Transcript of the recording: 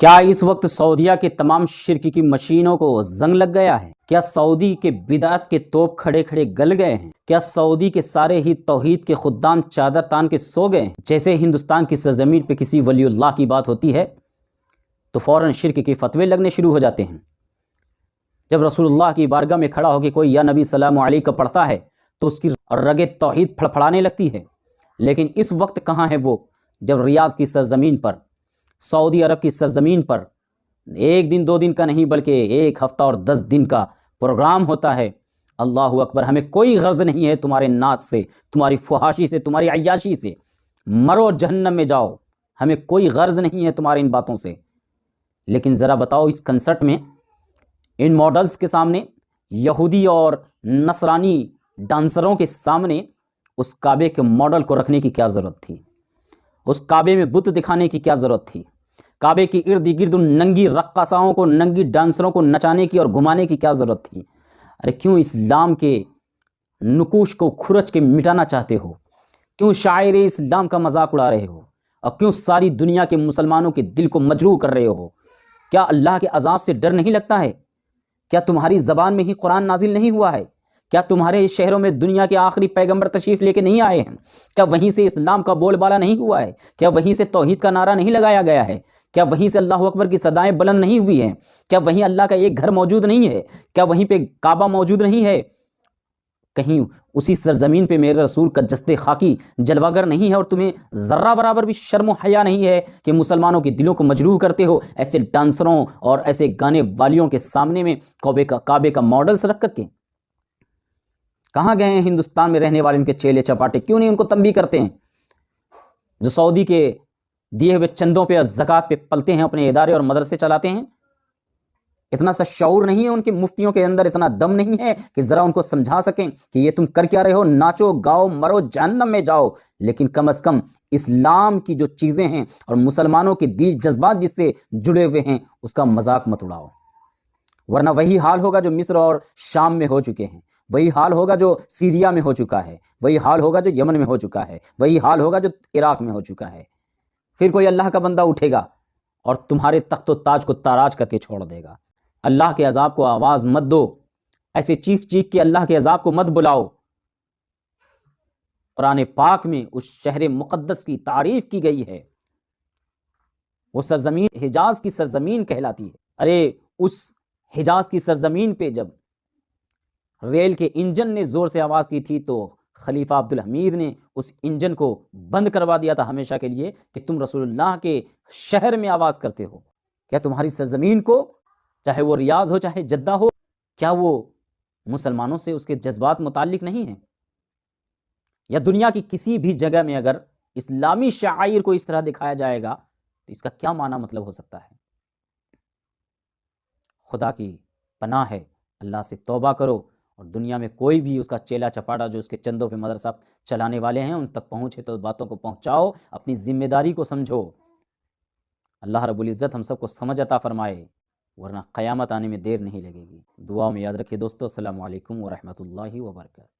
کیا اس وقت سعودیہ کے تمام شرک کی مشینوں کو زنگ لگ گیا ہے؟ کیا سعودی کے بدعت کے توپ کھڑے کھڑے گل گئے ہیں؟ کیا سعودی کے سارے ہی توحید کے خدام چادر تان کے سو گئے ہیں؟ جیسے ہندوستان کی سرزمین پہ کسی ولی اللہ کی بات ہوتی ہے تو فوراً شرک کے فتوے لگنے شروع ہو جاتے ہیں۔ جب رسول اللہ کی بارگاہ میں کھڑا ہو کے کوئی یا نبی سلام علیکہ پڑھتا ہے تو اس کی رگے توحید پھڑپھڑانے لگتی ہے۔ لیکن اس وقت کہاں ہے وہ، جب ریاض کی سرزمین پر، سعودی عرب کی سرزمین پر ایک دن 2 دن کا نہیں بلکہ 1 ہفتہ اور 10 دن کا پروگرام ہوتا ہے۔ اللہ اکبر، ہمیں کوئی غرض نہیں ہے تمہارے ناچ سے، تمہاری فحاشی سے، تمہاری عیاشی سے، مرو جہنم میں جاؤ، ہمیں کوئی غرض نہیں ہے تمہاری ان باتوں سے۔ لیکن ذرا بتاؤ، اس کنسرٹ میں ان ماڈلز کے سامنے، یہودی اور نصرانی ڈانسروں کے سامنے اس کعبے کے ماڈل کو رکھنے کی کیا ضرورت تھی؟ اس کعبے میں بت دکھانے کی کیا ضرورت تھی؟ کعبے کی ارد گرد ان ننگی رقاصاؤں کو، ننگی ڈانسروں کو نچانے کی اور گھمانے کی کیا ضرورت تھی؟ ارے کیوں اسلام کے نقوش کو کھرچ کے مٹانا چاہتے ہو؟ کیوں شاعر اسلام کا مذاق اڑا رہے ہو؟ اور کیوں ساری دنیا کے مسلمانوں کے دل کو مجروح کر رہے ہو؟ کیا اللہ کے عذاب سے ڈر نہیں لگتا ہے؟ کیا تمہاری زبان میں ہی قرآن نازل نہیں ہوا ہے؟ کیا تمہارے شہروں میں دنیا کے آخری پیغمبر تشریف لے کے نہیں آئے ہیں؟ کیا وہیں سے اسلام کا بول بالا نہیں ہوا ہے؟ کیا وہیں سے توحید کا نعرہ نہیں لگایا گیا ہے؟ کیا وہیں سے اللہ اکبر کی صدائیں بلند نہیں ہوئی ہیں؟ کیا وہیں اللہ کا ایک گھر موجود نہیں ہے؟ کیا وہیں پہ کعبہ موجود نہیں ہے؟ کہیں اسی سرزمین پہ میرے رسول کا جسد خاکی جلواگر نہیں ہے اور تمہیں ذرہ برابر بھی شرم و حیا نہیں ہے کہ مسلمانوں کے دلوں کو مجروح کرتے ہو ایسے ڈانسروں اور ایسے گانے والیوں کے سامنے میں کعبے کا ماڈلز رکھ کر کے؟ کہاں گئے ہیں ہندوستان میں رہنے والے ان کے چیلے چپاٹے؟ کیوں نہیں ان کو تنبیہ کرتے ہیں؟ جو سعودی کے دیے ہوئے چندوں پہ اور زکوٰۃ پہ پلتے ہیں، اپنے ادارے اور مدرسے چلاتے ہیں، اتنا سا شعور نہیں ہے ان کے مفتیوں کے اندر، اتنا دم نہیں ہے کہ ذرا ان کو سمجھا سکیں کہ یہ تم کر کیا رہے ہو؟ ناچو گاؤ مرو جہنم میں جاؤ، لیکن کم از کم اسلام کی جو چیزیں ہیں اور مسلمانوں کے دل جذبات جس سے جڑے ہوئے ہیں اس کا مذاق مت اڑاؤ، ورنہ وہی حال ہوگا جو مصر اور شام میں ہو چکے ہیں، وہی حال ہوگا جو سیریا میں ہو چکا ہے، وہی حال ہوگا جو یمن میں ہو چکا ہے، وہی حال ہوگا جو عراق میں ہو چکا ہے۔ پھر کوئی اللہ کا بندہ اٹھے گا اور تمہارے تخت و تاج کو تاراج کر کے چھوڑ دے گا۔ اللہ کے عذاب کو آواز مت دو، ایسے چیخ چیخ کے اللہ کے عذاب کو مت بلاؤ۔ قرآن پاک میں اس شہر مقدس کی تعریف کی گئی ہے، وہ سرزمین حجاز کی سرزمین کہلاتی ہے۔ ارے اس حجاز کی سرزمین پہ جب ریل کے انجن نے زور سے آواز کی تھی تو خلیفہ عبدالحمید نے اس انجن کو بند کروا دیا تھا ہمیشہ کے لیے کہ تم رسول اللہ کے شہر میں آواز کرتے ہو۔ کیا تمہاری سرزمین کو، چاہے وہ ریاض ہو چاہے جدہ ہو، کیا وہ مسلمانوں سے اس کے جذبات متعلق نہیں ہیں؟ یا دنیا کی کسی بھی جگہ میں اگر اسلامی شعائر کو اس طرح دکھایا جائے گا تو اس کا کیا معنی مطلب ہو سکتا ہے؟ خدا کی پناہ ہے، اللہ سے توبہ کرو اور دنیا میں کوئی بھی اس کا چیلا چپاٹا جو اس کے چندوں پہ مدرسہ چلانے والے ہیں ان تک پہنچے تو باتوں کو پہنچاؤ، اپنی ذمہ داری کو سمجھو۔ اللہ رب العزت ہم سب کو سمجھ عطا فرمائے، ورنہ قیامت آنے میں دیر نہیں لگے گی۔ دعا میں یاد رکھیے دوستو۔ السلام علیکم ورحمۃ اللہ وبرکاتہ۔